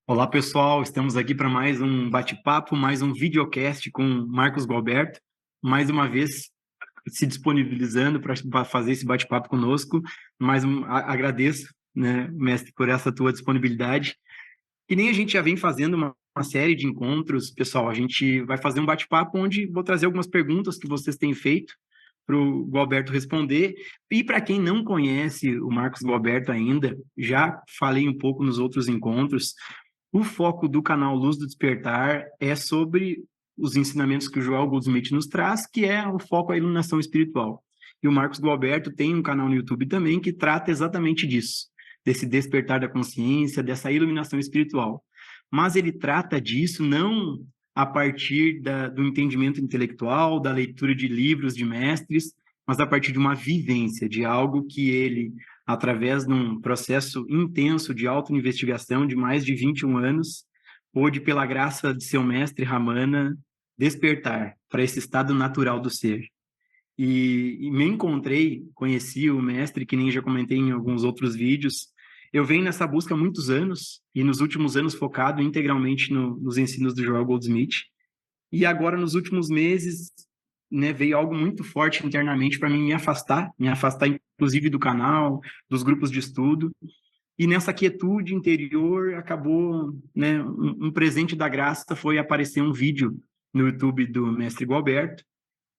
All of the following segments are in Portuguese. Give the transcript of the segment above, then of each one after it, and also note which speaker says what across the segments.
Speaker 1: Olá, pessoal. Estamos aqui para mais um bate-papo, mais um videocast com Marcos Gualberto. Mais uma vez se disponibilizando para fazer esse bate-papo conosco. Agradeço, né, mestre, por essa tua disponibilidade. Que nem a gente já vem fazendo uma série de encontros, pessoal. A gente vai fazer um bate-papo onde vou trazer algumas perguntas que vocês têm feito para o Gualberto responder. E para quem não conhece o Marcos Gualberto ainda, já falei um pouco nos outros encontros. O foco do canal Luz do Despertar é sobre os ensinamentos que o Joel Goldsmith nos traz, que é o foco à iluminação espiritual. E o Marcos Gualberto tem um canal no YouTube também que trata exatamente disso, desse despertar da consciência, dessa iluminação espiritual. Mas ele trata disso não a partir do entendimento intelectual, da leitura de livros de mestres, mas a partir de uma vivência, de algo que ele, através de um processo intenso de auto-investigação de mais de 21 anos, pôde, pela graça de seu mestre Ramana, despertar para esse estado natural do ser. E me encontrei, conheci o mestre, que nem já comentei em alguns outros vídeos. Eu venho nessa busca há muitos anos, e nos últimos anos focado integralmente nos ensinos do Joel Goldsmith. E agora, nos últimos meses, né, veio algo muito forte internamente para mim me afastar inclusive do canal, dos grupos de estudo. E nessa quietude interior acabou, né, um presente da graça foi aparecer um vídeo no YouTube do Mestre Gualberto,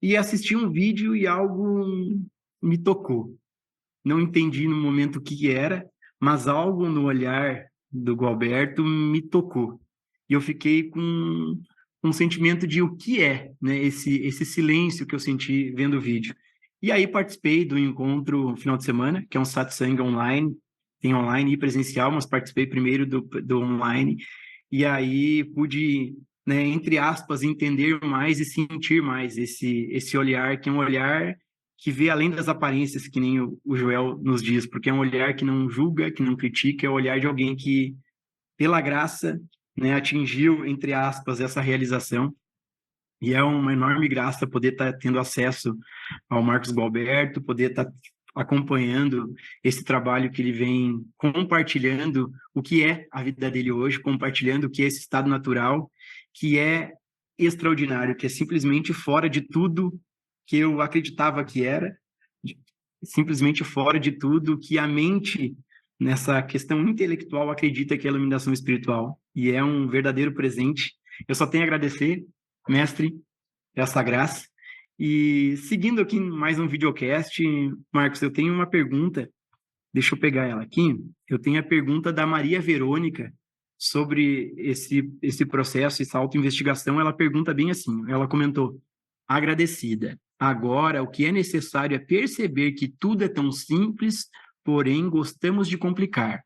Speaker 1: e assisti um vídeo e algo me tocou. Não entendi no momento o que era, mas algo no olhar do Gualberto me tocou. E eu fiquei com um sentimento de o que é, né, esse silêncio que eu senti vendo o vídeo. E aí participei do encontro final de semana, que é um satsang online, tem online e presencial, mas participei primeiro do online, e aí pude, né, entre aspas, entender mais e sentir mais esse olhar, que é um olhar que vê além das aparências, que nem o Joel nos diz, porque é um olhar que não julga, que não critica, é o olhar de alguém que, pela graça, né, atingiu, entre aspas, essa realização. E é uma enorme graça poder estar tendo acesso ao Marcos Gualberto, poder estar acompanhando esse trabalho que ele vem compartilhando, o que é a vida dele hoje, compartilhando o que é esse estado natural, que é extraordinário, que é simplesmente fora de tudo que eu acreditava que era, simplesmente fora de tudo que a mente, nessa questão intelectual, acredita que é a iluminação espiritual. E é um verdadeiro presente. Eu só tenho a agradecer, mestre, essa graça. E seguindo aqui mais um videocast, Marcos, eu tenho uma pergunta, deixa eu pegar ela aqui. Eu tenho a pergunta da Maria Verônica sobre esse processo, essa autoinvestigação. Ela pergunta bem assim, ela comentou: agradecida. Agora, o que é necessário é perceber que tudo é tão simples, porém gostamos de complicar.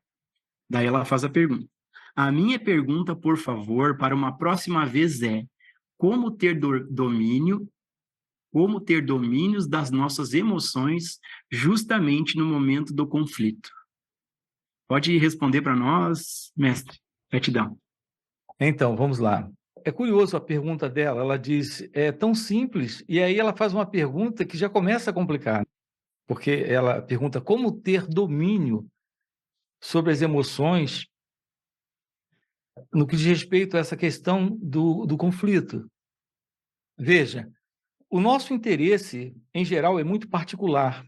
Speaker 1: Daí ela faz a pergunta: a minha pergunta, por favor, para uma próxima vez é: como ter domínio, como ter domínios das nossas emoções justamente no momento do conflito? Pode responder para nós, mestre. Gratidão.
Speaker 2: Então, vamos lá. É curioso a pergunta dela. Ela diz, é tão simples, e aí ela faz uma pergunta que já começa a complicar, porque ela pergunta como ter domínio sobre as emoções no que diz respeito a essa questão do conflito. Veja, o nosso interesse, em geral, é muito particular,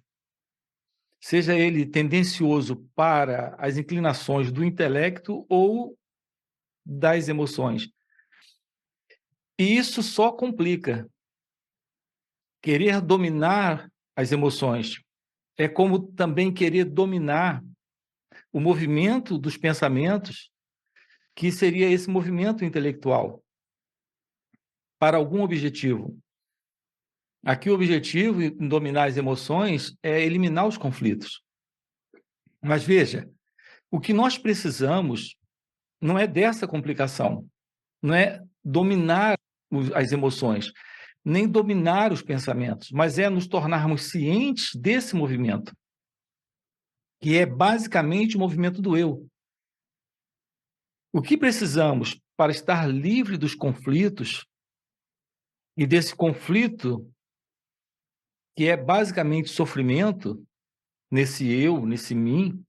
Speaker 2: seja ele tendencioso para as inclinações do intelecto ou das emoções. E isso só complica. Querer dominar as emoções é como também querer dominar o movimento dos pensamentos, que seria esse movimento intelectual, para algum objetivo. Aqui o objetivo em dominar as emoções é eliminar os conflitos. Mas veja, o que nós precisamos não é dessa complicação, não é dominar as emoções, nem dominar os pensamentos, mas é nos tornarmos cientes desse movimento, que é basicamente o movimento do eu. O que precisamos para estar livre dos conflitos e desse conflito, que é basicamente sofrimento, nesse eu, nesse mim,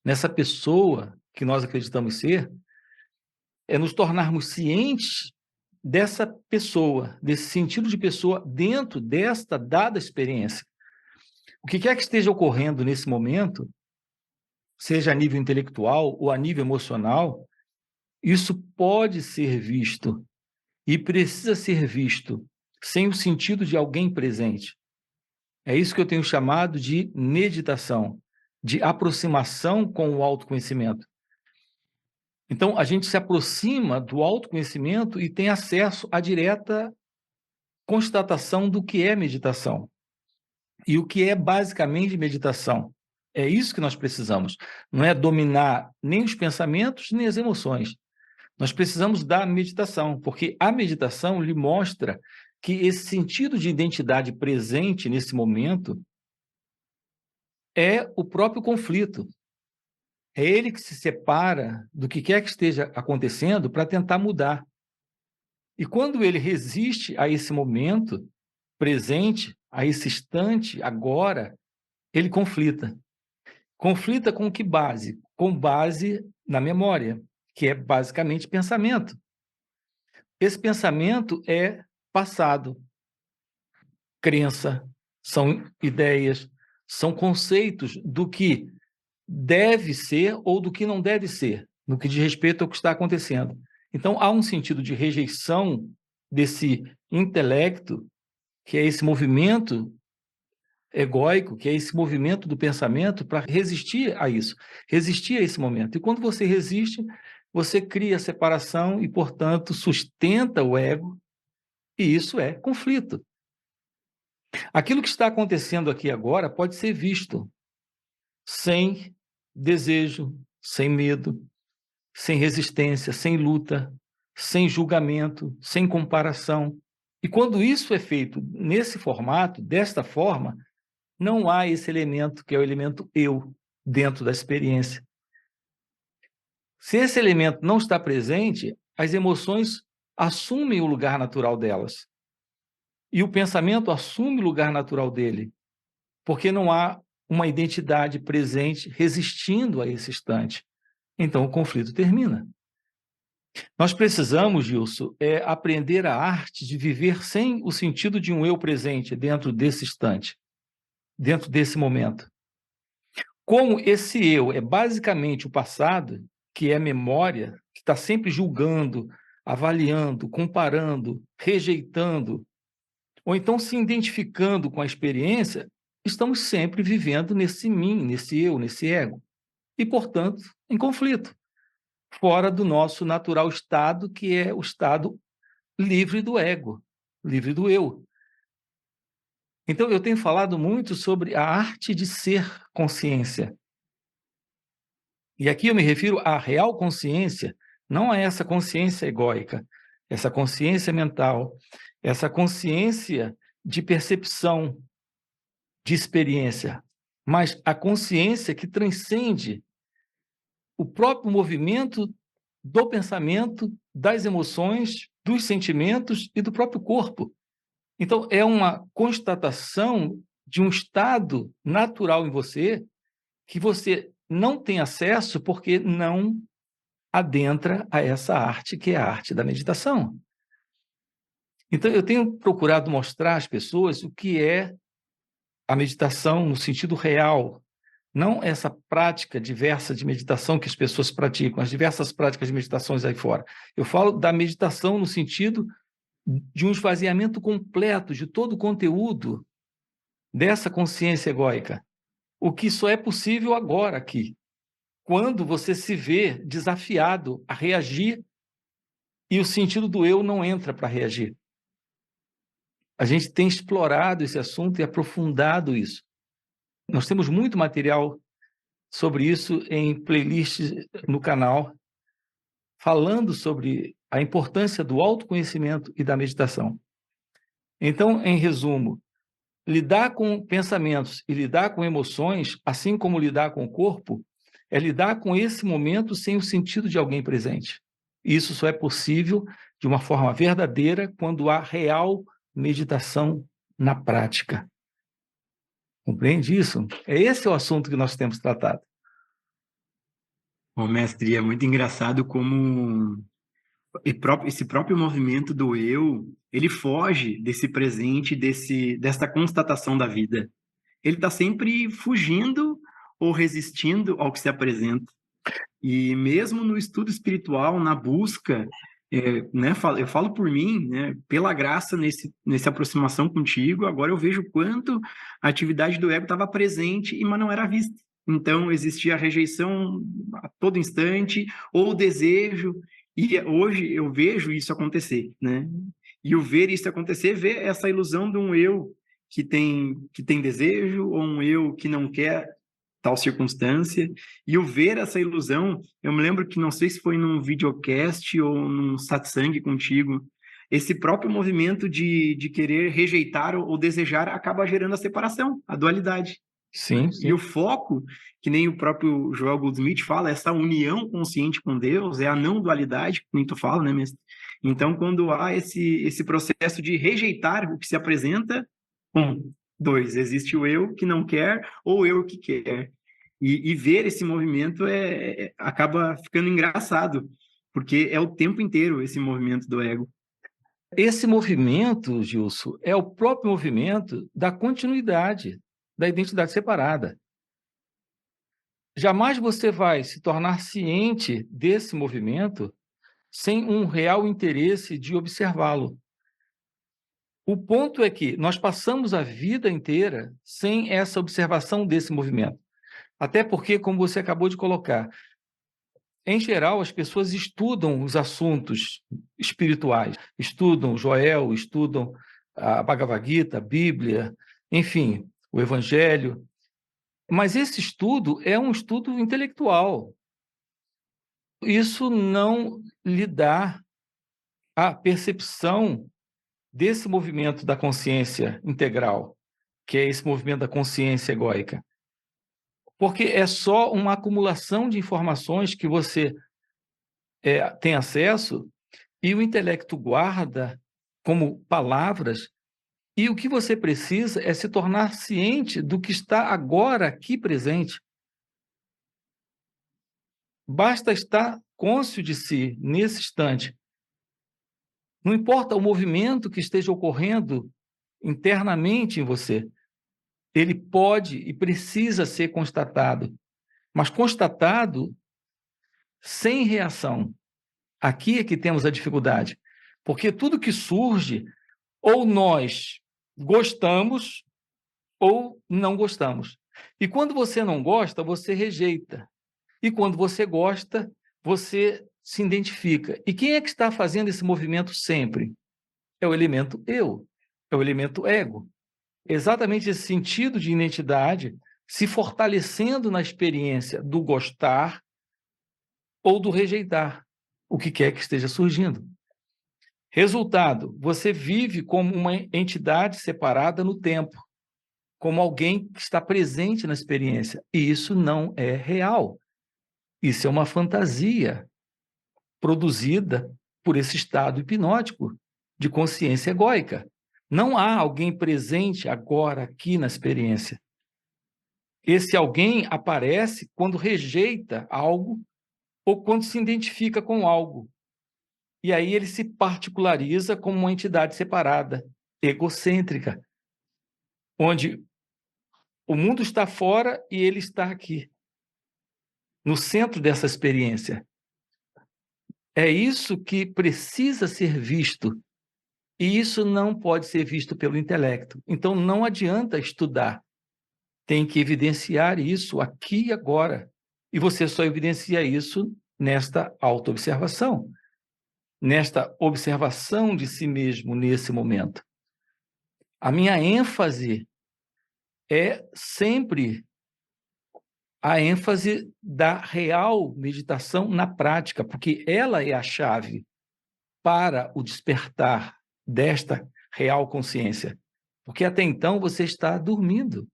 Speaker 2: nessa pessoa que nós acreditamos ser, é nos tornarmos cientes dessa pessoa, desse sentido de pessoa dentro desta dada experiência. O que quer que esteja ocorrendo nesse momento, seja a nível intelectual ou a nível emocional, isso pode ser visto e precisa ser visto sem o sentido de alguém presente. É isso que eu tenho chamado de meditação, de aproximação com o autoconhecimento. Então, a gente se aproxima do autoconhecimento e tem acesso à direta constatação do que é meditação. E o que é basicamente meditação. É isso que nós precisamos. Não é dominar nem os pensamentos, nem as emoções. Nós precisamos da meditação, porque a meditação lhe mostra que esse sentido de identidade presente nesse momento é o próprio conflito. É ele que se separa do que quer que esteja acontecendo para tentar mudar. E quando ele resiste a esse momento presente, a esse instante, agora, ele conflita. Conflita com que base? Com base na memória, que é basicamente pensamento. Esse pensamento é passado, crença, são ideias, são conceitos do que deve ser ou do que não deve ser, no que diz respeito ao que está acontecendo. Então, há um sentido de rejeição desse intelecto, que é esse movimento egóico, que é esse movimento do pensamento para resistir a isso, resistir a esse momento. E quando você resiste, você cria separação e, portanto, sustenta o ego, e isso é conflito. Aquilo que está acontecendo aqui agora pode ser visto sem desejo, sem medo, sem resistência, sem luta, sem julgamento, sem comparação. E quando isso é feito nesse formato, desta forma, não há esse elemento que é o elemento eu dentro da experiência. Se esse elemento não está presente, as emoções assumem o lugar natural delas. E o pensamento assume o lugar natural dele, porque não há uma identidade presente resistindo a esse instante. Então o conflito termina. Nós precisamos, Gilson, aprender a arte de viver sem o sentido de um eu presente dentro desse instante, dentro desse momento. Como esse eu é basicamente o passado, que é memória, que está sempre julgando, avaliando, comparando, rejeitando, ou então se identificando com a experiência, estamos sempre vivendo nesse mim, nesse eu, nesse ego, e, portanto, em conflito, fora do nosso natural estado, que é o estado livre do ego, livre do eu. Então, eu tenho falado muito sobre a arte de ser consciência. E aqui eu me refiro à real consciência, não a essa consciência egóica, essa consciência mental, essa consciência de percepção, de experiência, mas a consciência que transcende o próprio movimento do pensamento, das emoções, dos sentimentos e do próprio corpo. Então, é uma constatação de um estado natural em você que você não tem acesso porque não adentra a essa arte, que é a arte da meditação. Então, eu tenho procurado mostrar às pessoas o que é a meditação no sentido real, não essa prática diversa de meditação que as pessoas praticam, as diversas práticas de meditações aí fora. Eu falo da meditação no sentido de um esvaziamento completo de todo o conteúdo dessa consciência egóica, o que só é possível agora aqui, quando você se vê desafiado a reagir e o sentido do eu não entra para reagir. A gente tem explorado esse assunto e aprofundado isso. Nós temos muito material sobre isso em playlists no canal, falando sobre a importância do autoconhecimento e da meditação. Então, em resumo, lidar com pensamentos e lidar com emoções, assim como lidar com o corpo, é lidar com esse momento sem o sentido de alguém presente. Isso só é possível de uma forma verdadeira quando há real meditação na prática. Compreende isso? Esse é o assunto que nós temos tratado.
Speaker 1: Bom, mestre, é muito engraçado como esse próprio movimento do eu, ele foge desse presente, dessa constatação da vida. Ele está sempre fugindo ou resistindo ao que se apresenta. E mesmo no estudo espiritual, na busca, né, eu falo por mim, né, pela graça nessa aproximação contigo, agora eu vejo quanto a atividade do ego estava presente, mas não era vista. Então, existia a rejeição a todo instante, ou o desejo, e hoje eu vejo isso acontecer, né? E o ver isso acontecer, ver essa ilusão de um eu que tem desejo, ou um eu que não quer tal circunstância, e o ver essa ilusão, eu me lembro que não sei se foi num videocast ou num satsang contigo, esse próprio movimento de querer rejeitar ou desejar acaba gerando a separação, a dualidade.
Speaker 2: Sim,
Speaker 1: E
Speaker 2: sim.
Speaker 1: o foco, que nem o próprio Joel Goldsmith fala, essa união consciente com Deus, é a não dualidade, que nem tu fala, né, mestre? Então, quando há esse processo de rejeitar o que se apresenta, dois, existe o eu que não quer ou o eu que quer. E ver esse movimento acaba ficando engraçado, porque é o tempo inteiro esse movimento do ego.
Speaker 2: Esse movimento, Gilson, é o próprio movimento da continuidade, da identidade separada. Jamais você vai se tornar ciente desse movimento sem um real interesse de observá-lo. O ponto é que nós passamos a vida inteira sem essa observação desse movimento. Até porque, como você acabou de colocar, em geral, as pessoas estudam os assuntos espirituais, estudam Joel, estudam a Bhagavad Gita, a Bíblia, enfim, o Evangelho. Mas esse estudo é um estudo intelectual. Isso não lhe dá a percepção desse movimento da consciência integral, que é esse movimento da consciência egóica. Porque é só uma acumulação de informações que você tem acesso e o intelecto guarda como palavras, e o que você precisa é se tornar ciente do que está agora aqui presente. Basta estar cônscio de si nesse instante. Não importa o movimento que esteja ocorrendo internamente em você, ele pode e precisa ser constatado, mas constatado sem reação. Aqui é que temos a dificuldade, porque tudo que surge, ou nós gostamos ou não gostamos. E quando você não gosta, você rejeita. E quando você gosta, você se identifica. E quem é que está fazendo esse movimento sempre? É o elemento eu, é o elemento ego. Exatamente esse sentido de identidade se fortalecendo na experiência do gostar ou do rejeitar, o que quer que esteja surgindo. Resultado, você vive como uma entidade separada no tempo, como alguém que está presente na experiência. E isso não é real. Isso é uma fantasia produzida por esse estado hipnótico de consciência egóica. Não há alguém presente agora, aqui na experiência. Esse alguém aparece quando rejeita algo ou quando se identifica com algo. E aí ele se particulariza como uma entidade separada, egocêntrica, onde o mundo está fora e ele está aqui, no centro dessa experiência. É isso que precisa ser visto, e isso não pode ser visto pelo intelecto. Então, não adianta estudar, tem que evidenciar isso aqui e agora. E você só evidencia isso nesta autoobservação, nesta observação de si mesmo nesse momento. A minha ênfase é sempre a ênfase da real meditação na prática, porque ela é a chave para o despertar desta real consciência. Porque até então você está dormindo.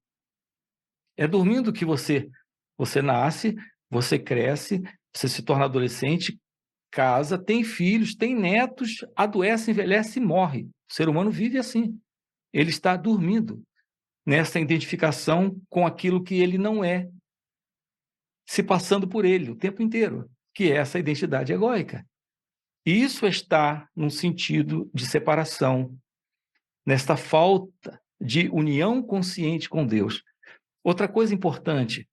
Speaker 2: É dormindo que você nasce, você cresce, você se torna adolescente, casa, tem filhos, tem netos, adoece, envelhece e morre. O ser humano vive assim. Ele está dormindo nessa identificação com aquilo que ele não é, se passando por ele o tempo inteiro, que é essa identidade egóica. E isso está num sentido de separação, nesta falta de união consciente com Deus. Outra coisa importante,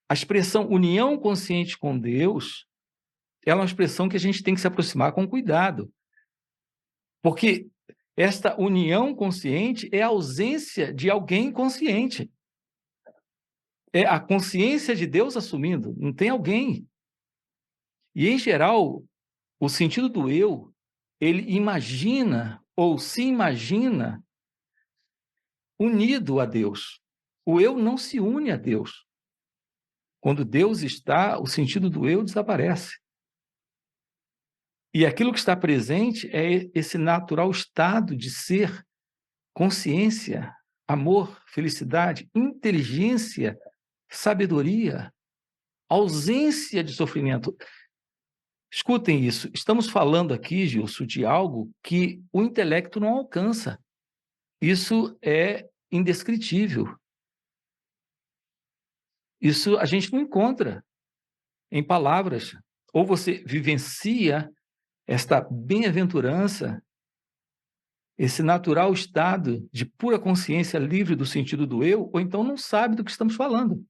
Speaker 2: a expressão união consciente com Deus, ela é uma expressão que a gente tem que se aproximar com cuidado, porque esta união consciente é a ausência de alguém consciente. É a consciência de Deus assumindo, não tem alguém. E, em geral, o sentido do eu, ele imagina ou se imagina unido a Deus. O eu não se une a Deus. Quando Deus está, o sentido do eu desaparece. E aquilo que está presente é esse natural estado de ser, consciência, amor, felicidade, inteligência, sabedoria, ausência de sofrimento. Escutem isso, estamos falando aqui, Gilson, de algo que o intelecto não alcança. Isso é indescritível. Isso a gente não encontra em palavras. Ou você vivencia esta bem-aventurança, esse natural estado de pura consciência livre do sentido do eu, ou então não sabe do que estamos falando.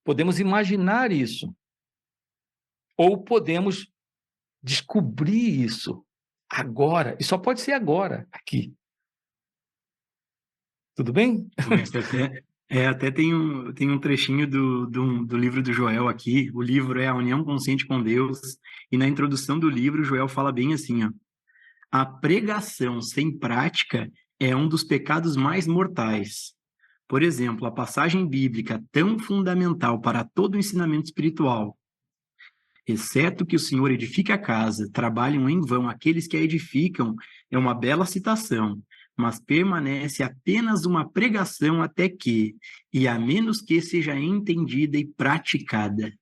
Speaker 2: Podemos imaginar isso. Ou podemos descobrir isso agora. E só pode ser agora, aqui. Tudo bem?
Speaker 1: Até tem um trechinho do livro do Joel aqui. O livro é A União Consciente com Deus. E na introdução do livro, Joel fala bem assim, ó. A pregação sem prática é um dos pecados mais mortais. Por exemplo, a passagem bíblica tão fundamental para todo o ensinamento espiritual. Exceto que o Senhor edifique a casa, trabalham em vão aqueles que a edificam, é uma bela citação, mas permanece apenas uma pregação até que, e a menos que seja entendida e praticada.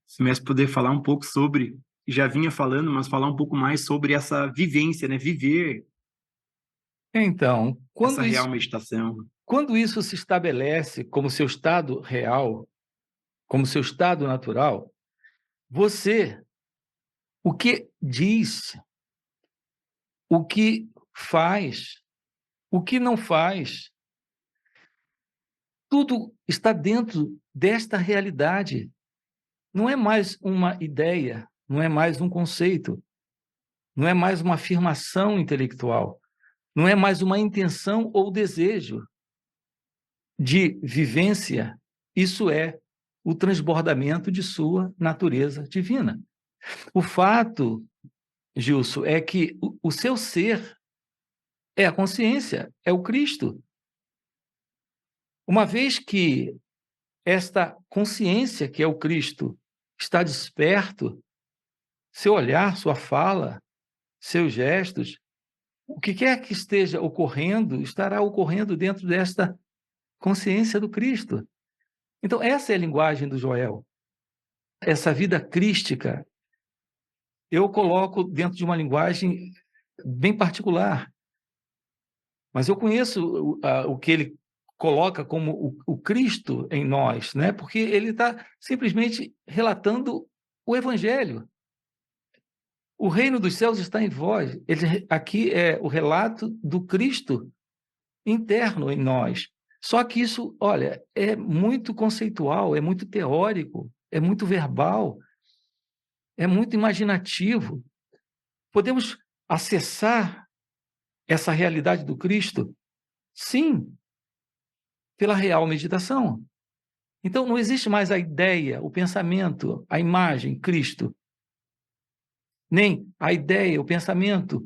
Speaker 1: Se o mestre puder falar um pouco sobre, já vinha falando, mas falar um pouco mais sobre essa vivência, né? Viver
Speaker 2: Então,
Speaker 1: essa real meditação.
Speaker 2: quando isso se estabelece como seu estado real, como seu estado natural, você, o que diz, o que faz, o que não faz, tudo está dentro desta realidade. Não é mais uma ideia, não é mais um conceito, não é mais uma afirmação intelectual, não é mais uma intenção ou desejo de vivência. Isso é o transbordamento de sua natureza divina. O fato, Gilson, é que o seu ser é a consciência, é o Cristo. Uma vez que esta consciência, que é o Cristo, está desperto, seu olhar, sua fala, seus gestos, o que quer que esteja ocorrendo, estará ocorrendo dentro desta consciência do Cristo. Então, essa é a linguagem do Joel. Essa vida crística, eu coloco dentro de uma linguagem bem particular. Mas eu conheço o que ele coloca como o Cristo em nós, né? Porque ele está simplesmente relatando o Evangelho. O reino dos céus está em vós. Aqui é o relato do Cristo interno em nós. Só que isso, olha, é muito conceitual, é muito teórico, é muito verbal, é muito imaginativo. Podemos acessar essa realidade do Cristo? Sim, pela real meditação. Então, não existe mais a ideia, o pensamento, a imagem, Cristo. Nem a ideia, o pensamento,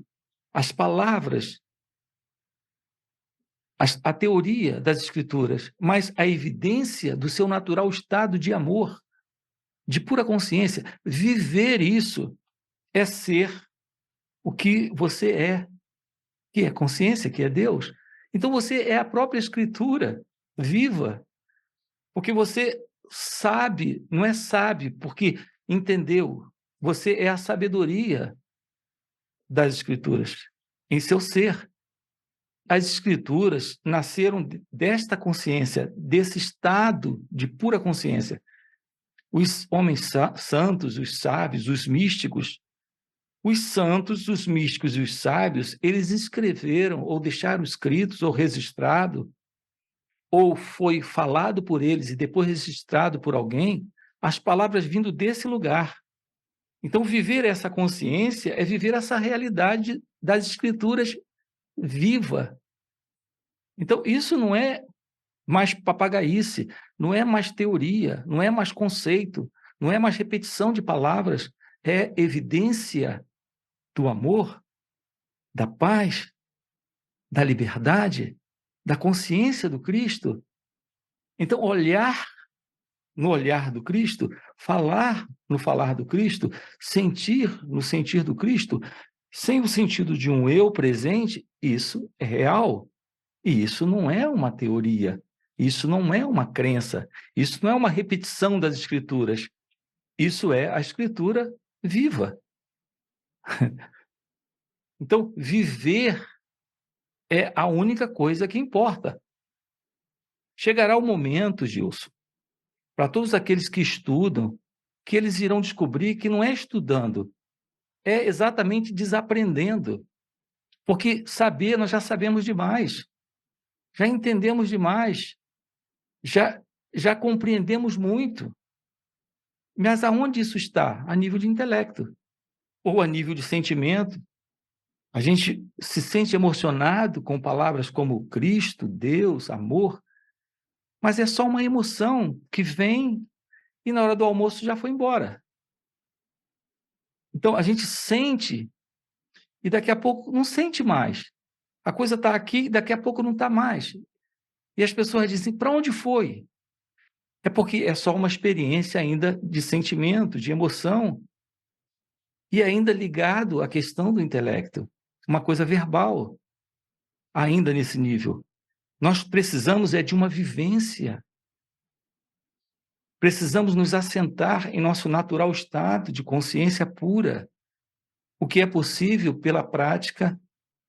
Speaker 2: as palavras, a teoria das Escrituras, mas a evidência do seu natural estado de amor, de pura consciência. Viver isso é ser o que você é, que é consciência, que é Deus. Então, você é a própria Escritura viva, porque você sabe, não é sabe porque entendeu, você é a sabedoria das Escrituras em seu ser. As Escrituras nasceram desta consciência, desse estado de pura consciência. Os homens santos, os sábios, os místicos, os santos, os místicos e os sábios, eles escreveram, ou deixaram escritos, ou registrado, ou foi falado por eles e depois registrado por alguém, as palavras vindo desse lugar. Então, viver essa consciência é viver essa realidade das escrituras viva. Então, isso não é mais papagaice, não é mais teoria, não é mais conceito, não é mais repetição de palavras, é evidência do amor, da paz, da liberdade, da consciência do Cristo. Então, olhar no olhar do Cristo, falar no falar do Cristo, sentir no sentir do Cristo, sem o sentido de um eu presente, isso é real. E isso não é uma teoria, isso não é uma crença, isso não é uma repetição das Escrituras, isso é a Escritura viva. Então, viver é a única coisa que importa. Chegará o momento, Gilson, para todos aqueles que estudam, que eles irão descobrir que não é estudando, é exatamente desaprendendo. Porque saber, nós já sabemos demais, já entendemos demais, já compreendemos muito. Mas aonde isso está? A nível de intelecto, ou a nível de sentimento. A gente se sente emocionado com palavras como Cristo, Deus, amor, mas é só uma emoção que vem e na hora do almoço já foi embora. Então, a gente sente e daqui a pouco não sente mais. A coisa está aqui e daqui a pouco não está mais. E as pessoas dizem, para onde foi? É porque é só uma experiência ainda de sentimento, de emoção, e ainda ligado à questão do intelecto, uma coisa verbal, ainda nesse nível. Nós precisamos de uma vivência. Precisamos nos assentar em nosso natural estado de consciência pura, o que é possível pela prática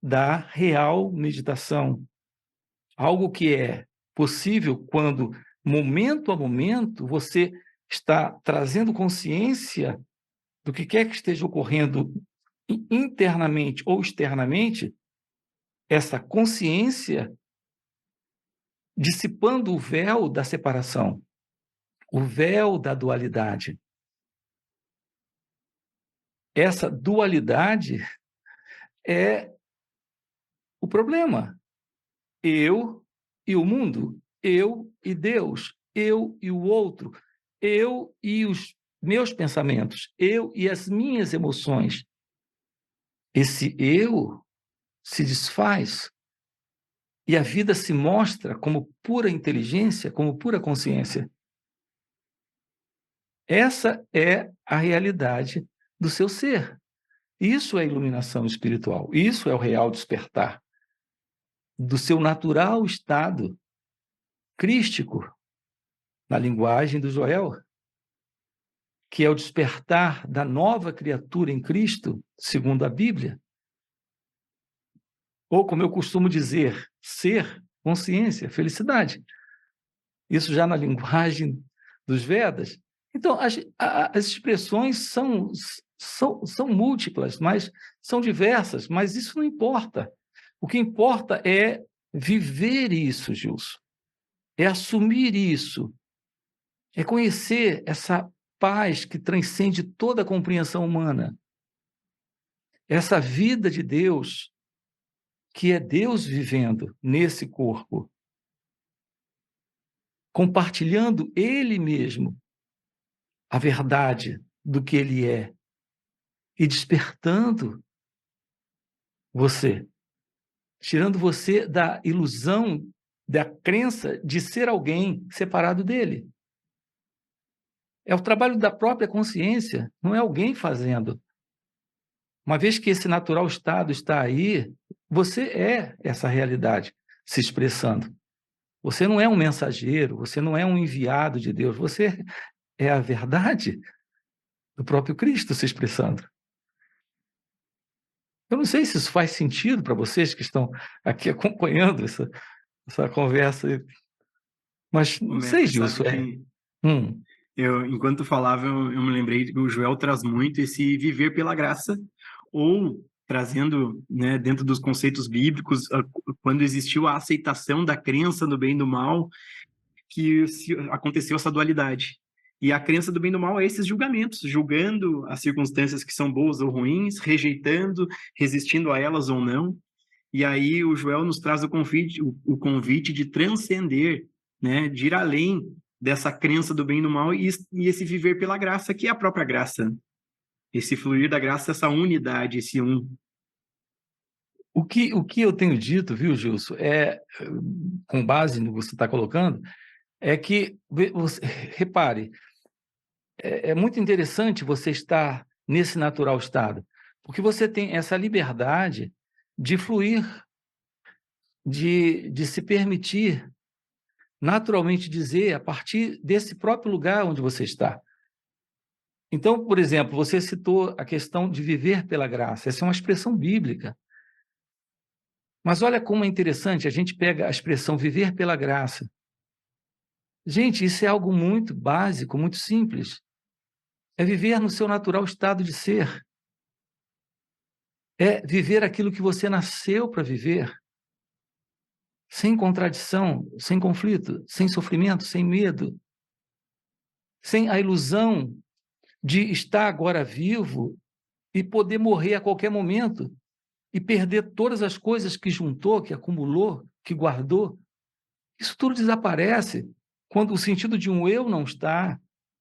Speaker 2: da real meditação. Algo que é possível quando, momento a momento, você está trazendo consciência do que quer que esteja ocorrendo internamente ou externamente, essa consciência dissipando o véu da separação, o véu da dualidade. Essa dualidade é o problema. Eu e o mundo, eu e Deus, eu e o outro, eu e os meus pensamentos, eu e as minhas emoções. Esse eu se desfaz e a vida se mostra como pura inteligência, como pura consciência. Essa é a realidade do seu ser. Isso é iluminação espiritual, isso é o real despertar do seu natural estado crístico, na linguagem do Joel, que é o despertar da nova criatura em Cristo, segundo a Bíblia. Ou, como eu costumo dizer, ser, consciência, felicidade. Isso já na linguagem dos Vedas. Então, as expressões são múltiplas, mas são diversas, mas isso não importa. O que importa é viver isso, Gilson. É assumir isso. É conhecer essa paz que transcende toda a compreensão humana. Essa vida de Deus, que é Deus vivendo nesse corpo, compartilhando Ele mesmo a verdade do que Ele é e despertando você, tirando você da ilusão, da crença de ser alguém separado dele. É o trabalho da própria consciência, não é alguém fazendo. Uma vez que esse natural estado está aí, você é essa realidade se expressando. Você não é um mensageiro, você não é um enviado de Deus, você é a verdade do próprio Cristo se expressando. Eu não sei se isso faz sentido para vocês que estão aqui acompanhando essa conversa, mas não sei,
Speaker 1: Mestre, sabe
Speaker 2: Gilson.
Speaker 1: que Enquanto falava, eu me lembrei que o Joel traz muito esse viver pela graça, ou trazendo, né, dentro dos conceitos bíblicos, quando existiu a aceitação da crença do bem e do mal, que aconteceu essa dualidade. E a crença do bem e do mal é esses julgamentos, julgando as circunstâncias que são boas ou ruins, rejeitando, resistindo a elas ou não. E aí o Joel nos traz o convite de transcender, né, de ir além dessa crença do bem e do mal e esse viver pela graça, que é a própria graça. Esse fluir da graça, essa unidade, esse um.
Speaker 2: O que eu tenho dito, viu, Gilson, com base no que você está colocando, é que, repare, é muito interessante você estar nesse natural estado, porque você tem essa liberdade de fluir, de se permitir naturalmente dizer a partir desse próprio lugar onde você está. Então, por exemplo, você citou a questão de viver pela graça. Essa é uma expressão bíblica. Mas olha como é interessante, a gente pega a expressão viver pela graça. Gente, isso é algo muito básico, muito simples. É viver no seu natural estado de ser. É viver aquilo que você nasceu para viver. Sem contradição, sem conflito, sem sofrimento, sem medo. Sem a ilusão de estar agora vivo e poder morrer a qualquer momento e perder todas as coisas que juntou, que acumulou, que guardou. Isso tudo desaparece quando o sentido de um eu não está.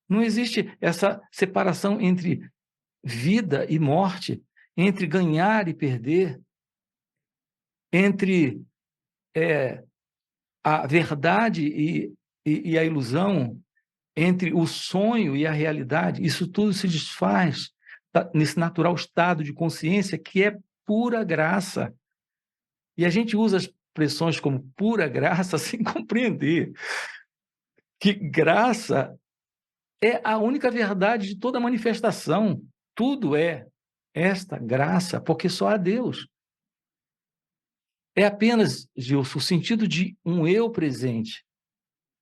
Speaker 2: Não existe essa separação entre vida e morte, entre ganhar e perder, entre a verdade e a ilusão, entre o sonho e a realidade. Isso tudo se desfaz nesse natural estado de consciência que é pura graça. E a gente usa expressões como pura graça sem compreender que graça é a única verdade de toda manifestação. Tudo é esta graça, porque só há Deus. É apenas, Gilson, o sentido de um eu presente,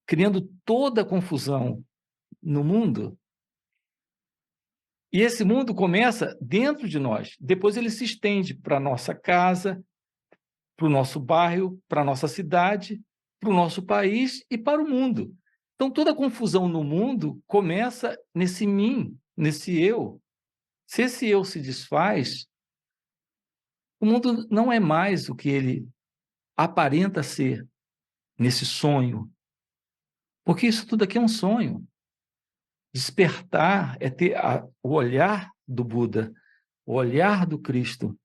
Speaker 2: criando toda a confusão no mundo. E esse mundo começa dentro de nós. Depois ele se estende para a nossa casa, para o nosso bairro, para a nossa cidade, para o nosso país e para o mundo. Então, toda a confusão no mundo começa nesse mim, nesse eu. Se esse eu se desfaz, o mundo não é mais o que ele aparenta ser nesse sonho. Porque isso tudo aqui é um sonho. Despertar é ter o olhar do Buda, o olhar do Cristo,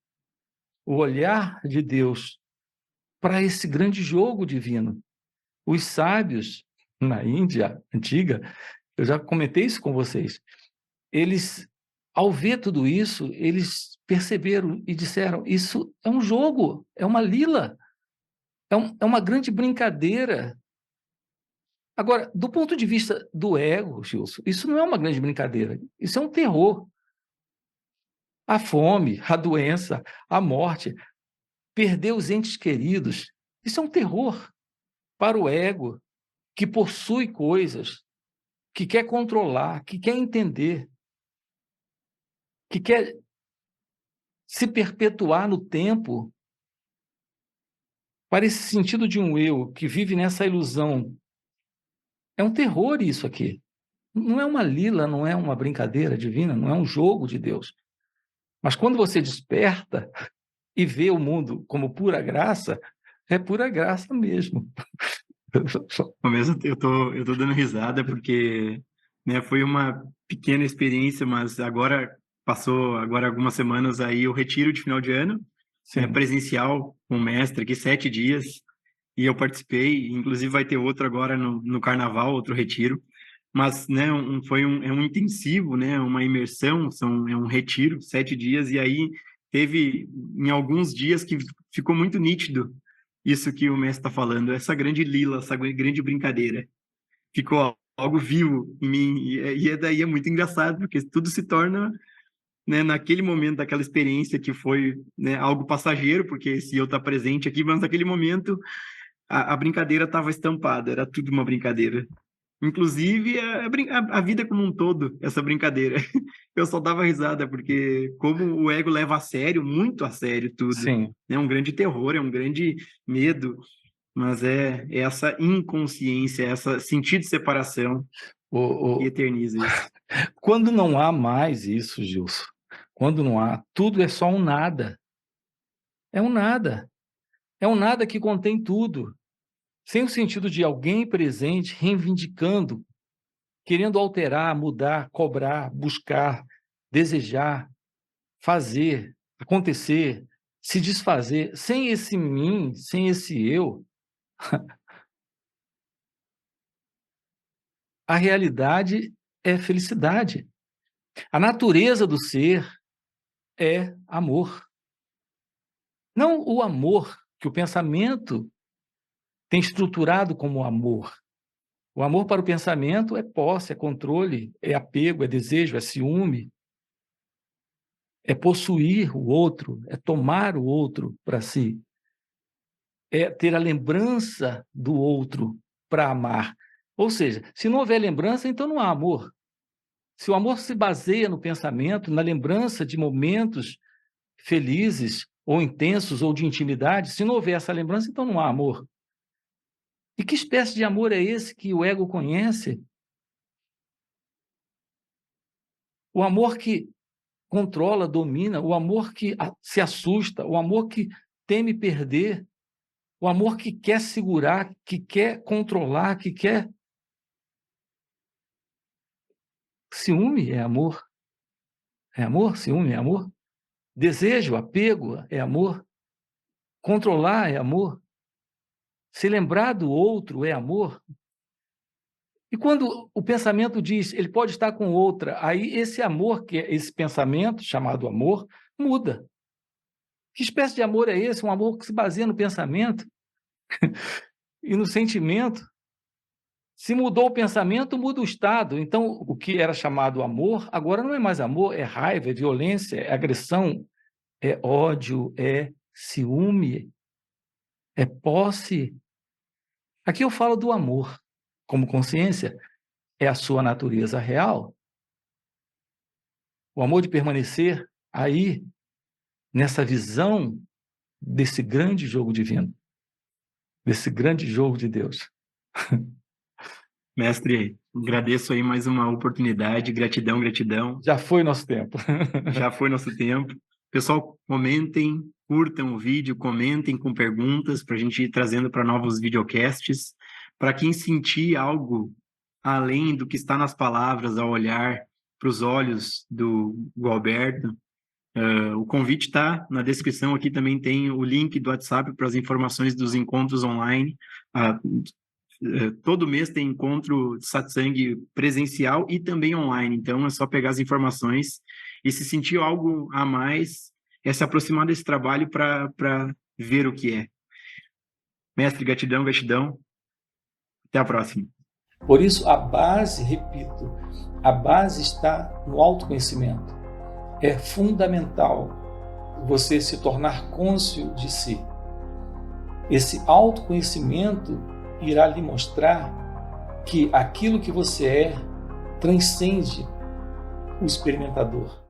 Speaker 2: o olhar de Deus para esse grande jogo divino. Os sábios na Índia antiga, eu já comentei isso com vocês, eles, ao ver tudo isso, eles perceberam e disseram, isso é um jogo, é uma lila, é uma grande brincadeira. Agora, do ponto de vista do ego, Gilson, isso não é uma grande brincadeira, isso é um terror. A fome, a doença, a morte, perder os entes queridos, isso é um terror para o ego, que possui coisas, que quer controlar, que quer entender, que quer se perpetuar no tempo, para esse sentido de um eu que vive nessa ilusão. É um terror isso aqui. Não é uma lila, não é uma brincadeira divina, não é um jogo de Deus. Mas quando você desperta e vê o mundo como pura graça, é pura graça mesmo.
Speaker 1: Começo, eu tô dando risada porque, né, foi uma pequena experiência, mas agora passou agora algumas semanas aí o retiro de final de ano, né,
Speaker 2: Sim.
Speaker 1: presencial com o mestre aqui, 7 dias, e eu participei, inclusive vai ter outro agora no Carnaval, outro retiro, mas, né, é um intensivo, né, uma imersão, é um retiro, 7 dias, e aí teve em alguns dias que ficou muito nítido isso que o mestre está falando, essa grande lila, essa grande brincadeira. Ficou algo vivo em mim, daí é muito engraçado, porque tudo se torna, né, naquele momento, daquela experiência que foi, né, algo passageiro, porque se eu estar presente aqui, mas naquele momento a brincadeira estava estampada, era tudo uma brincadeira. Inclusive a vida como um todo, essa brincadeira. Eu só dava risada, porque como o ego leva a sério, muito a sério tudo.
Speaker 2: Sim.
Speaker 1: É um grande terror, é um grande medo, mas é essa inconsciência, essa sentido de separação
Speaker 2: O,
Speaker 1: que
Speaker 2: o,
Speaker 1: eterniza isso.
Speaker 2: quando não há mais isso, Gilson, quando não há, tudo é só um nada. É um nada. É um nada que contém tudo, sem o sentido de alguém presente reivindicando, querendo alterar, mudar, cobrar, buscar, desejar, fazer, acontecer, se desfazer. Sem esse mim, sem esse eu, a realidade é felicidade. A natureza do ser é amor. Não o amor que o pensamento tem estruturado como amor. O amor para o pensamento é posse, é controle, é apego, é desejo, é ciúme, é possuir o outro, é tomar o outro para si, é ter a lembrança do outro para amar. Ou seja, se não houver lembrança, então não há amor. Se o amor se baseia no pensamento, na lembrança de momentos felizes ou intensos ou de intimidade, se não houver essa lembrança, então não há amor. E que espécie de amor é esse que o ego conhece? O amor que controla, domina, o amor que se assusta, o amor que teme perder, o amor que quer segurar, que quer controlar, que quer. Ciúme é amor. É amor? Ciúme é amor? Desejo, apego é amor. Controlar é amor. Se lembrar do outro é amor. E quando o pensamento diz, ele pode estar com outra, aí esse amor, que é esse pensamento, chamado amor, muda. Que espécie de amor é esse? Um amor que se baseia no pensamento e no sentimento. Se mudou o pensamento, muda o estado. Então, o que era chamado amor, agora não é mais amor, é raiva, é violência, é agressão, é ódio, é ciúme, é posse. Aqui eu falo do amor como consciência, é a sua natureza real. O amor de permanecer aí, nessa visão desse grande jogo divino, desse grande jogo de Deus.
Speaker 1: Mestre, agradeço aí mais uma oportunidade, gratidão, gratidão.
Speaker 2: Já foi nosso tempo.
Speaker 1: Já foi nosso tempo. Pessoal, comentem, curtam o vídeo, comentem com perguntas para a gente ir trazendo para novos videocasts. Para quem sentir algo além do que está nas palavras, ao olhar para os olhos do Gualberto, o convite está na descrição. Aqui também tem o link do WhatsApp para as informações dos encontros online. Todo mês tem encontro de satsang presencial e também online, então é só pegar as informações e se sentir algo a mais, é se aproximar desse trabalho para ver o que é. Mestre, gratidão, gratidão. Até a próxima.
Speaker 2: Por isso, a base, repito, a base está no autoconhecimento. É fundamental você se tornar cônscio de si. Esse autoconhecimento irá lhe mostrar que aquilo que você é transcende o experimentador.